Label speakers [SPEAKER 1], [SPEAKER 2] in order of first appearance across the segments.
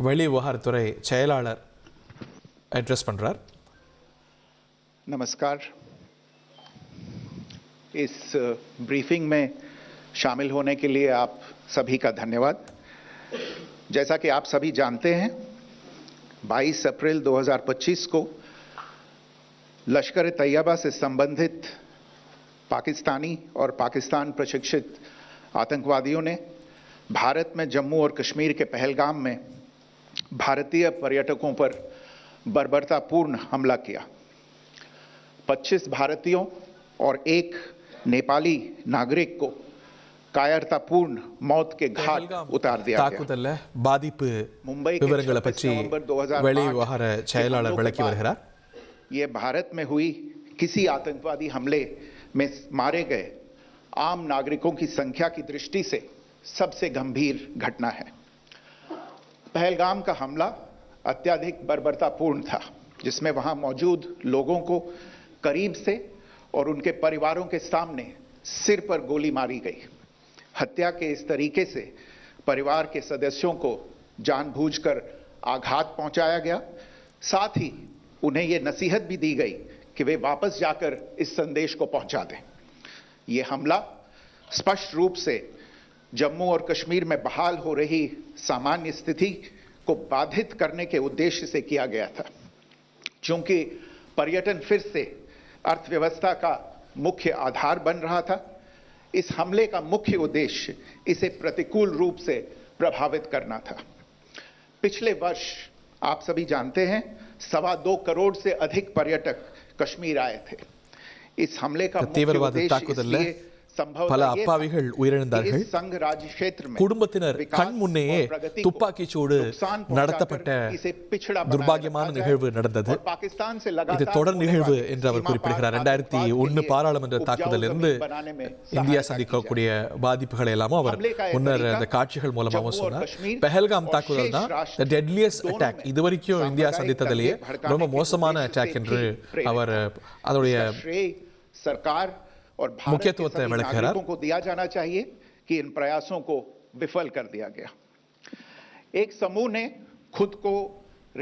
[SPEAKER 1] வெளிவிவகாரத்துறை செயலாளர் அட்ரஸ் பண்றார்.
[SPEAKER 2] नमस्कार. इस ब्रीफिंग में शामिल होने के लिए आप सभी का धन्यवाद. जैसा कि आप सभी जानते हैं, 22 अप्रैल 2025 को लश्कर तैयबा से संबंधित पाकिस्तानी और पाकिस्तान प्रशिक्षित आतंकवादियों ने भारत में जम्मू और कश्मीर के पहलगाम में भारतीय पर्यटकों पर बर्बरतापूर्ण हमला किया. 25 भारतीयों और एक नेपाली नागरिक को कायरतापूर्ण मौत के घाट उतार दिया
[SPEAKER 1] गया. பாதிப்பு விவரங்களை பற்றி வெளிவிவகார செயலாளர் விளக்கி வருகிறார்.
[SPEAKER 2] ये भारत में हुई किसी आतंकवादी हमले में मारे गए आम नागरिकों की संख्या की दृष्टि से सबसे गंभीर घटना है. पहलगाम का हमला अत्यधिक बर्बरतापूर्ण था, जिसमें वहां मौजूद लोगों को करीब से और उनके परिवारों के सामने सिर पर गोली मारी गई. हत्या के इस तरीके से परिवार के सदस्यों को जानबूझकर आघात पहुंचाया गया. साथ ही उन्हें यह नसीहत भी दी गई कि वे वापस जाकर इस संदेश को पहुंचा दें. यह हमला स्पष्ट रूप से जम्मू और कश्मीर में बहाल हो रही सामान्य स्थिति को बाधित करने के उद्देश्य से किया गया था. चूंकि पर्यटन फिर से अर्थव्यवस्था का मुख्य आधार बन रहा था, इस हमले का मुख्य उद्देश्य इसे प्रतिकूल रूप से प्रभावित करना था. पिछले वर्ष आप सभी जानते हैं 2.25 करोड़ से अधिक पर्यटक कश्मीर आए थे. इस हमले का मुख्य उद्देश्य
[SPEAKER 1] பல அப்பாவிகள் உயிரிழந்தார்கள். குடும்பத்தினர் கண் முன்னேயே துப்பாக்கி சூடு நடத்தப்பட்ட துர்பாகியமான நிகழ்வு நடந்தது. இது தொடர் நிகழ்வு என்று அவர் குறிப்பிடுகிறார். 2001 பாராளுமன்ற தாக்குதலிருந்து இந்தியா சந்திக்கக்கூடிய பாதிப்புகள் எல்லாமும் அவர் முன்னர் அந்த காட்சிகள் மூலமாகவும் சொன்னார். பெஹல்காம் தாக்குதல் தான் டெட்லியஸ்ட் அட்டாக், இதுவரைக்கும் இந்தியா சந்தித்ததிலேயே ரொம்ப மோசமான அட்டாக் என்று அவர் அதனுடைய
[SPEAKER 2] सरकार और भारत के सभी नागरिकों को दिया जाना चाहिए कि इन प्रयासों को विफल कर दिया गया. एक समूह ने खुद को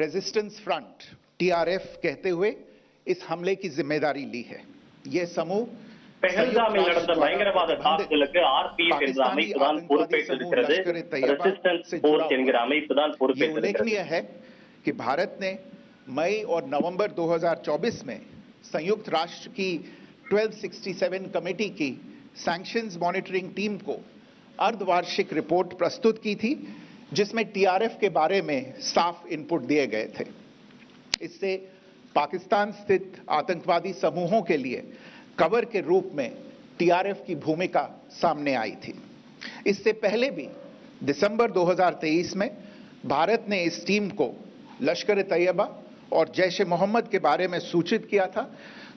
[SPEAKER 2] रेजिस्टेंस फ्रंट TRF कहते हुए इस हमले की जिम्मेदारी ली है. यह समूह
[SPEAKER 3] பெஹல்காமில் நடந்த பயங்கரவாத தாக்குதலுக்கு RPF என்ற அமைப்பு தான் பொறுப்பேற்றிருக்கிறது. ரெசிஸ்டன்ஸ் ஃபோர்ஸ் என்கிற அமைப்பு தான் பொறுப்பேற்றிருக்கிறது.
[SPEAKER 2] उल्लेखनीय है कि भारत ने मई और नवंबर 2024 में संयुक्त राष्ट्र की 1267 कमेटी की सैंक्शंस मॉनिटरिंग टीम को अर्धवार्षिक रिपोर्ट प्रस्तुत की थी, जिसमें TRF के बारे में साफ इनपुट दिए गए थे. इससे पाकिस्तान स्थित आतंकवादी समूहों के लिए कवर के रूप में TRF की भूमिका सामने आई थी. इससे पहले भी दिसंबर 2023 में भारत ने इस टीम को लश्कर तैयबा और जैश ए मोहम्मद के बारे में सूचित किया था,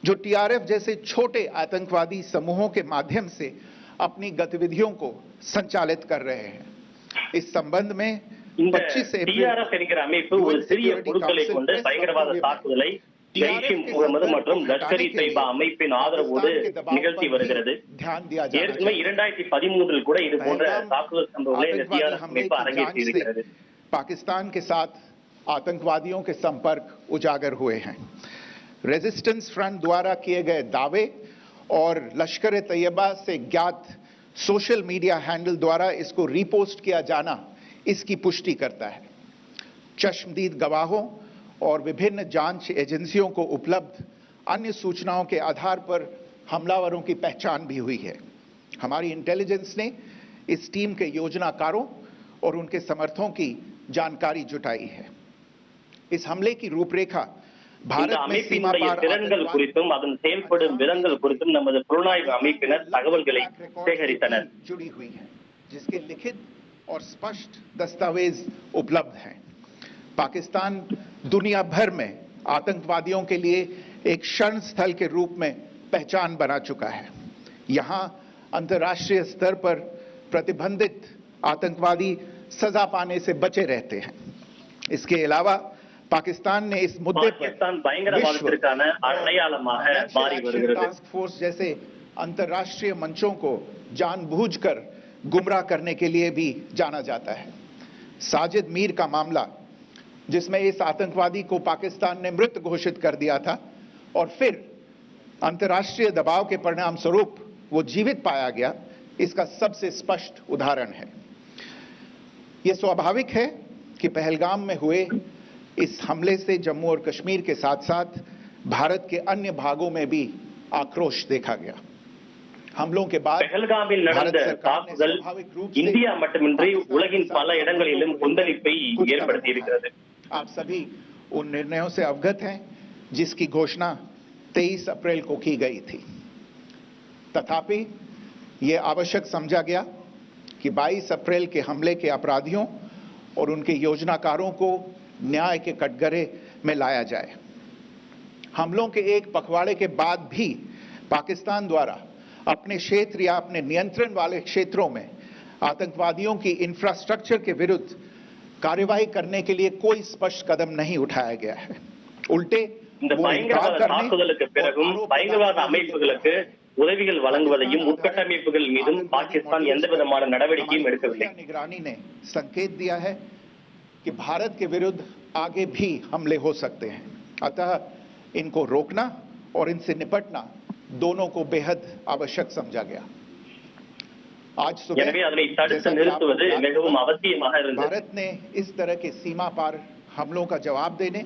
[SPEAKER 2] जो TRF जैसे छोटे आतंकवादी समूहों के माध्यम से अपनी गतिविधियों को संचालित कर रहे हैं. इस संबंध में 25
[SPEAKER 3] TRF என்கிற அமைப்பு ஒரு சிறிய பொருட்களை கொண்டு பயங்கரவாத தாக்குதலை ஜெய்ஷ் இ முகமது மற்றும் லஷ்கர் இ தொய்பா அமைப்பின் ஆதரவோடு நிகழ்த்தி வருகிறது. ஏற்கனவே 2013 கூட இது போன்ற தாக்குதல் சம்பவங்களை இந்த TRF அமைப்பு அரங்கேற்றி இருக்கிறது.
[SPEAKER 2] पाकिस्तान के साथ आतंकवादियों के संपर्क उजागर हुए हैं. रेजिस्टेंस फ्रंट द्वारा किए गए दावे और लश्कर तैयबा से ज्ञात सोशल मीडिया हैंडल द्वारा इसको रीपोस्ट किया जाना इसकी पुष्टि करता है. चश्मदीद गवाहों और विभिन्न जांच एजेंसियों को उपलब्ध अन्य सूचनाओं के आधार पर हमलावरों की पहचान भी हुई है. हमारी इंटेलिजेंस ने इस टीम के योजनाकारों और उनके समर्थकों की जानकारी जुटाई है. इस हमले की रूपरेखा
[SPEAKER 3] இந்த அமைப்பினுடைய திறன்கள் குறித்தும் அதன் செயல்படும் விதங்கள் குறித்தும் நமது புலனாய்வு அமைப்பினர் தகவல்களை சேகரித்தனர்.
[SPEAKER 2] जिसके लिखित और स्पष्ट दस्तावेज उपलब्ध हैं. पाकिस्तान दुनिया भर में आतंकवादियों के लिए एक शरण स्थल के रूप में पहचान बना चुका है. यहां अंतर्राष्ट्रीय स्तर पर प्रतिबंधित आतंकवादी सजा पाने से बचे रहते हैं. इसके अलावा पाकिस्तान ने इस मुद्दे पर टास्क फोर्स जैसे अंतर्राष्ट्रीय मंचों को जानबूझकर गुमराह करने के लिए भी जाना जाता है. साजिद मीर का मामला जिसमें इस आतंकवादी को पाकिस्तान ने मृत घोषित कर दिया था और फिर अंतर्राष्ट्रीय दबाव के परिणाम स्वरूप वो जीवित पाया गया, इसका सबसे स्पष्ट उदाहरण है। यह स्वाभाविक है कि पहलगाम में हुए इस हमले से जम्मू और कश्मीर के साथ साथ भारत के अन्य भागों में भी आक्रोश देखा गया। हमलों के बाद
[SPEAKER 3] पहलगामिल நடந்த தாக்குதல் இந்தியா மட்டுமின்றி உலகின் பல இடங்களிலும் கொந்தளிப்பை ஏற்படுத்தி இருக்கிறது।
[SPEAKER 2] आप सभी उन निर्णयों से अवगत हैं जिसकी घोषणा 23 अप्रैल को की गई थी। तथापि यह आवश्यक समझा गया कि 22 अप्रैल के हमले के अपराधियों और उनके योजनाकारों को न्याय के कटघरे में लाया जाए। हमलों के एक पखवाड़े के बाद भी पाकिस्तान द्वारा अपने क्षेत्र या अपने नियंत्रण वाले क्षेत्रों में आतंकवादियों की इंफ्रास्ट्रक्चर के विरुद्ध कार्यवाही करने के लिए कोई स्पष्ट कदम नहीं उठाया गया है। उल्टे
[SPEAKER 3] இந்த பயங்கரவாத தாக்குதலுக்கு பிறகும் பயங்கரவாத அமைப்புகளுக்கு உதவிகள் வழங்குவதையும் உட்கட்டமைப்புகள் மீதும் பாகிஸ்தான் எந்த விதமான நடவடிக்கையும் எடுக்கவில்லை।
[SPEAKER 2] निगरानी ने संकेत दिया है कि भारत के विरुद्ध आगे भी हमले हो सकते हैं, अतः इनको रोकना और इनसे निपटना दोनों को बेहद आवश्यक समझा गया। आज सुबह भारत ने इस तरह के सीमा पार हमलों का जवाब देने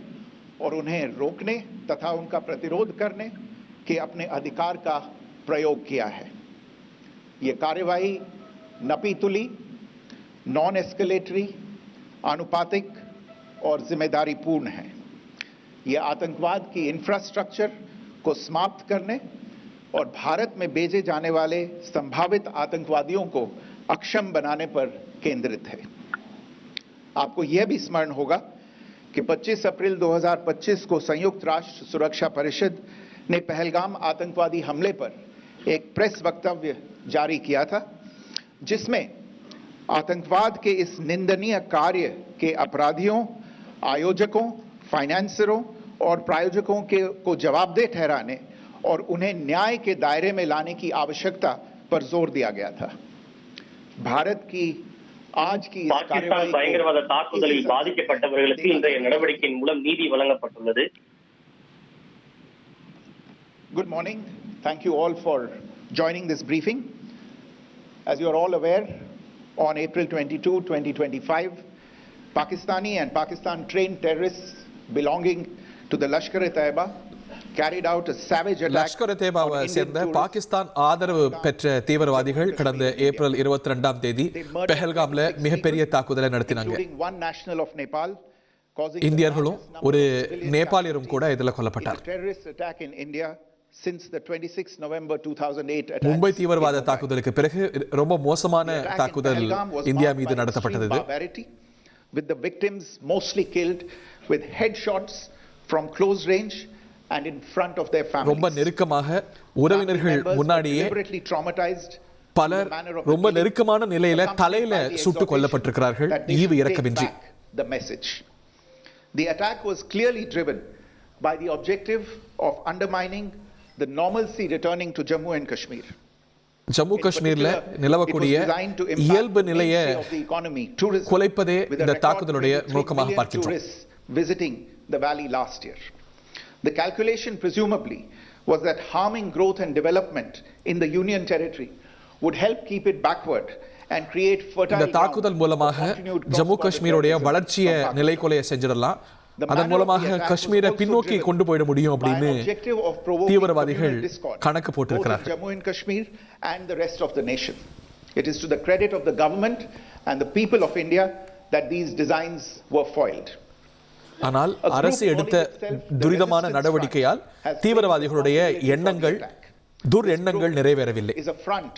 [SPEAKER 2] और उन्हें रोकने तथा उनका प्रतिरोध करने के अपने अधिकार का प्रयोग किया है। ये कार्यवाही नपीतुली, नॉन एस्केलेटरी, आनुपातिक और जिम्मेदारीपूर्ण है। ये आतंकवाद की इंफ्रास्ट्रक्चर को समाप्त करने और भारत में भेजे जाने वाले संभावित आतंकवादियों को अक्षम बनाने पर केंद्रित है। आपको यह भी स्मरण होगा कि 25 अप्रैल 2025 को संयुक्त राष्ट्र सुरक्षा परिषद ने पहलगाम आतंकवादी हमले पर एक प्रेस वक्तव्य जारी किया था, जिसमें आतंकवाद के इस निंदनीय कार्य के अपराधियों, आयोजकों, फाइनेंसरों और प्रायोजकों को जवाबदेह ठहराने और उन्हें न्याय के दायरे में लाने की आवश्यकता पर जोर दिया गया था। भारत की आज की
[SPEAKER 3] பாகிஸ்தான் பயங்கரவாத தாக்குதலில் பாதிக்கப்பட்டவர்களுக்கு இன்றைய நடவடிக்கையின் மூலம் நீதி வழங்கப்பட்டுள்ளது।
[SPEAKER 2] Good morning. Thank you all for joining this briefing. As you are all aware, on April 22, 2025, Pakistani and Pakistan-trained terrorists belonging to the Lashkar-e-Taiba carried out a savage attack.
[SPEAKER 1] லஷ்கர்-e-தய்பாவை சேர்ந்த பாகிஸ்தான் ஆதரவு பெற்ற தீவிரவாதிகள் கடந்த ஏப்ரல் 22ஆம் தேதி பெஹல்காம்ல மிகப்பெரிய தாக்குதலை நடத்தினாங்க। இந்தியர்களும் ஒரு நேபாளியரும் கூட இதில் கொல்லப்பட்டார்। மும்பை தீவிரவாத தாக்குதலுக்கு பிறகு ரொம்ப மோசமான தாக்குதல் இந்தியா மீது நடத்தப்பட்டது।
[SPEAKER 2] With the victims mostly killed with headshots from close range and in front of their families.
[SPEAKER 1] ரொம்ப நெருக்கமாக உறவினர்கள் முன்னாடியே பலர் ரொம்ப நெருக்கமான நிலையில தலையில சுட்டுக் கொல்லப்பட்டிருக்கிறார்கள் ஈவு இரக்கமின்றி।
[SPEAKER 2] The message. The attack was clearly driven by the objective of undermining the normalcy returning to Jammu and Kashmir.
[SPEAKER 1] Jammu காஷ்மீர்ல நிலவக்கூடிய இயல்பு நிலையை குலைப்பதே இந்த தாக்குதலுடைய நோக்கமாக பார்க்கிறோம்।
[SPEAKER 2] Visiting the valley last year. The calculation presumably was that harming growth and development in the Union territory would help keep it backward and create fertile
[SPEAKER 1] இந்த தாக்குதல் மூலமாக ஜம்மு காஷ்மீருடைய வளர்ச்சியை நிலைக்குலைய செஞ்சிடலாம், அதன் மூலமாக காஷ்மீரை பின்னோக்கி கொண்டு போயிட முடியும் அப்படின்னு தீவிரவாதிகள் கணக்கு போட்டிருக்கிறார்கள்।
[SPEAKER 2] Jammu and Kashmir and the rest of the nation. It is to the credit of the government and the people of India that these designs were foiled.
[SPEAKER 1] ஆனால் அரசு எடுத்த துரிதமான நடவடிக்கையால் தீவிரவாதிகளுடைய எண்ணங்கள் நிறைவேறவில்லை।
[SPEAKER 2] Is a front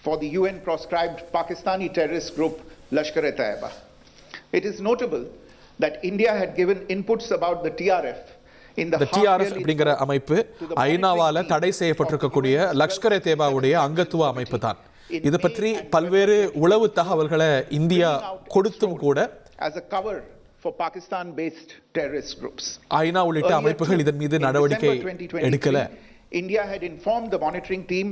[SPEAKER 2] for the UN proscribed Pakistani terrorist group Lashkar-e-Taiba. It is notable that India had given inputs about the TRF in the
[SPEAKER 1] TRF அப்படிங்கிற அமைப்பு ஐநாவால தடை செய்யப்பட்டிருக்கக்கூடிய லஷ்கர்-e-தய்பாவுடைய அங்கத்துவ அமைப்பு தான்। இது பற்றி பல்வேறு உளவு தகவல்களை இந்தியா கொடுத்தும் கூட
[SPEAKER 2] as a cover for Pakistan-based terrorist groups.
[SPEAKER 1] ஐநா உள்ளிட்ட அமைப்புகள் இதன் மீது நடவடிக்கை எடுக்கல।
[SPEAKER 2] India had informed the monitoring team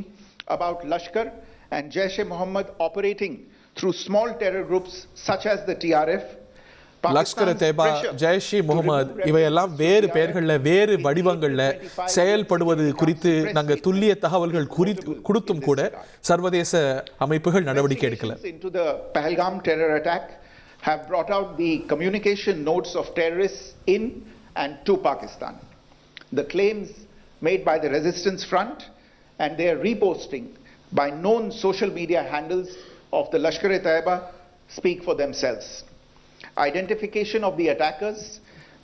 [SPEAKER 2] about Lashkar and Jaish-e-Mohammed operating through small terror groups such as the TRF.
[SPEAKER 1] Lashkar Tebah, Jaish e Mohammed இவையெல்லாம் வேறு பெயர்கள்ல வேறு வடிவங்கள்ல செயல்படுவது குறித்து நாங்கள் துல்லிய தகவல்கள் கொடுத்தும் கூட சர்வதேச அமைப்புகள் நடவடிக்கை எடுக்கல.
[SPEAKER 2] Into the Pahalgam terror attack have brought out the communication notes of terrorists in and to Pakistan. The claims made by the resistance front and their reposting by known social media handles of the Lashkar-e-Taiba speak for themselves. Identification of the attackers,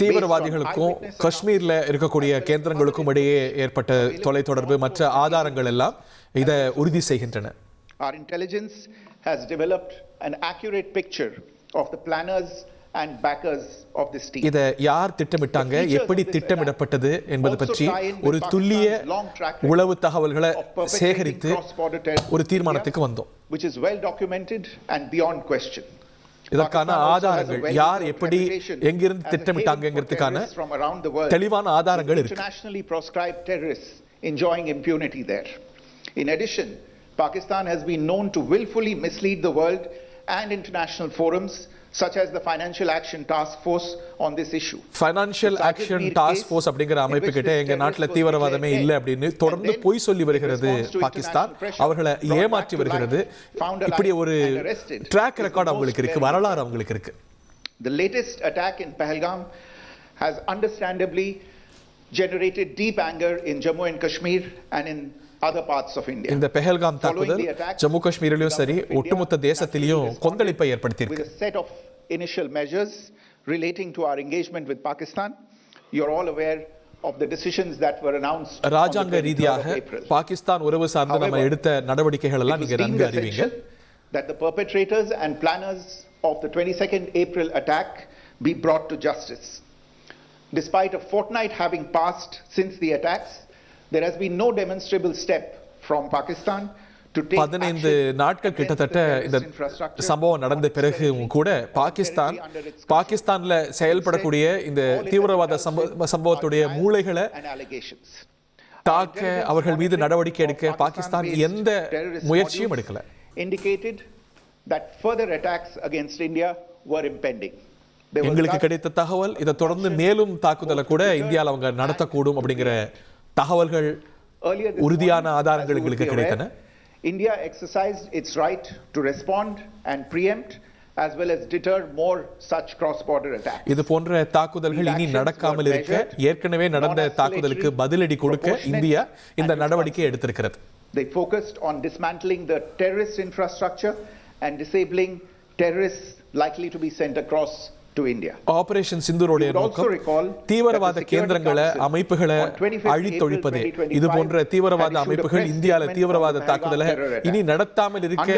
[SPEAKER 1] தீவிரவாதிகளுக்கும் காஷ்மீர்ல இருக்கக்கூடிய கேந்திரங்களுக்கும் இடையே ஏற்பட்ட தொலைத்தொடர்பு மற்ற ஆதாரங்கள் எல்லாம் இதை உறுதி செய்கின்றன.
[SPEAKER 2] Our intelligence has developed an accurate picture of the planners and backers of this team.
[SPEAKER 1] இதை யார் திட்டமிட்டாங்க, எப்படி திட்டமிடப்பட்டது என்பது பற்றி ஒரு துல்லிய உளவு தகவல்களை சேகரித்து ஒரு தீர்மானத்துக்கு வந்தோம்.
[SPEAKER 2] Which is well documented and beyond question.
[SPEAKER 1] இதற்கான ஆதாரங்கள் யார் எப்படி எங்கிருந்து திட்டமிட்டாங்கிறதுக்கான தெளிவான ஆதாரங்கள் இருக்கு.
[SPEAKER 2] Internationally proscribed terrorists enjoying impunity there. In addition, Pakistan has been known to willfully mislead the world and international forums such as the Financial Action Task Force on this issue.
[SPEAKER 1] Financial Action Task Force அப்படிங்கிற அமைப்பு கிட்ட எங்க நாட்டுல தீவிரவாதமே இல்லை அப்படின்னு தொடர்ந்து பொய் சொல்லி வருகிறது பாகிஸ்தான். அவர்களை ஏமாற்றி வருகிறது. இப்படி ஒரு ட்ராக் ரெக்கார்ட் அவங்களுக்கு இருக்கு, வரலாறு அவங்களுக்கு இருக்கு.
[SPEAKER 2] The latest attack in Pahalgam has understandably generated deep anger in Jammu and Kashmir and in other parts of India.
[SPEAKER 1] இந்த பெஹல்காம் தாக்குதல் ஜம்மு காஷ்மீரிலும் சரி ஒட்டுமொத்த தேசத்திலும் கொந்தளிப்பை ஏற்படுத்தி இருக்கு.
[SPEAKER 2] With a set of initial measures relating to our engagement with Pakistan, you are all aware of the decisions that were announced.
[SPEAKER 1] ராஜாங்க ரீதியாக பாகிஸ்தான் உறவு சார்ந்து நம்ம எடுத்த நடவடிக்கைகள் எல்லாம் நீங்க நன்கு அறிவீங்க.
[SPEAKER 2] That the perpetrators and planners of the 22nd April attack be brought to justice. Despite a fortnight having passed since the attacks, there has been no demonstrable step from Pakistan to take
[SPEAKER 1] 15 நாட்கள் கிட்டத்தட்ட இந்த சம்பவம் நடந்த பிறகும் கூட பாகிஸ்தான்ல செயல்படக்கூடிய இந்த தீவிரவாத சம்பவத்துடைய மூளைகளை தாக்க அவர்கள் மீது நடவடிக்கை எடுக்க பாகிஸ்தான் எந்த முயற்சியும் எடுக்கல.
[SPEAKER 2] Indicated that further attacks against India were impending.
[SPEAKER 1] எங்களுக்கு கிடைத்த தகவல் இதை தொடர்ந்து மேலும் தாக்குதலை கூட இந்தியாவில் அவங்க நடத்தக்கூடும் அப்படிங்கிற தகவல்கள் உறுதியான ஆதாரங்கள் எங்களுக்கு கிடைத்தன.
[SPEAKER 2] India exercised its right to respond and preempt as well as deter more such cross-border attacks.
[SPEAKER 1] இது போன்ற தாக்குதல்கள் இனி நடக்காமல் இருக்க ஏற்கனவே நடந்த தாக்குதலுக்கு பதிலடி கொடுக்க இந்தியா இந்த நடவடிக்கை எடுத்திருக்கிறது.
[SPEAKER 2] They focused on dismantling the terrorist infrastructure and disabling terrorists likely to be sent across to India.
[SPEAKER 1] Operation சிந்தூரோட நோக்கம் தீவிரவாத கேந்திரங்களை அமைப்புகளை அழித்தொழிப்பது. இது போன்ற தீவிரவாத அமைப்புகள் இந்தியால தீவிரவாத தாக்குதலை இனி நடத்தாமல் இருக்க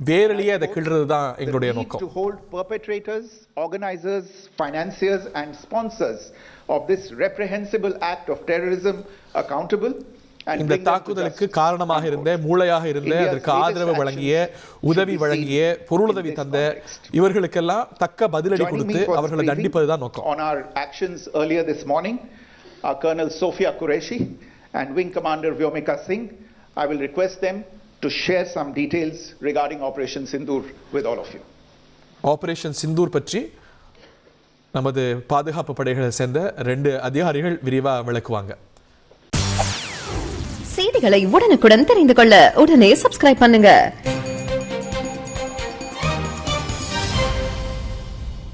[SPEAKER 1] வேரலியே அதை கிள்றது தான் எங்களுடைய நோக்கம்.
[SPEAKER 2] To hold perpetrators, organizers, financiers and sponsors of this reprehensible act of terrorism accountable.
[SPEAKER 1] இந்த தாக்குதலுக்கு காரணமாக இருந்த மூளையாக இருந்த அதற்கு ஆதரவு வழங்கிய உதவி வழங்கிய பொருளுதவி தந்த இவர்களுக்கெல்லாம் தக்க பதிலடி கொடுத்து அவர்களை தண்டிப்பதுதான் நோக்கம்.
[SPEAKER 2] On our actions earlier this morning, our Colonel Sophia Qureshi and Wing Commander Vyomika Singh, I will request them to share some details regarding Operation Sindoor with all of you.
[SPEAKER 1] Operation Sindoor பற்றி நமது பாதுகாப்பு படைகளை சேர்ந்த 2 அதிகாரிகள் விரிவா விளக்குவாங்க.
[SPEAKER 4] செய்திகளை உடனுக்குடன் தெரிந்து கொள்ள உடனே சப்ஸ்கிரைப் பண்ணுங்க.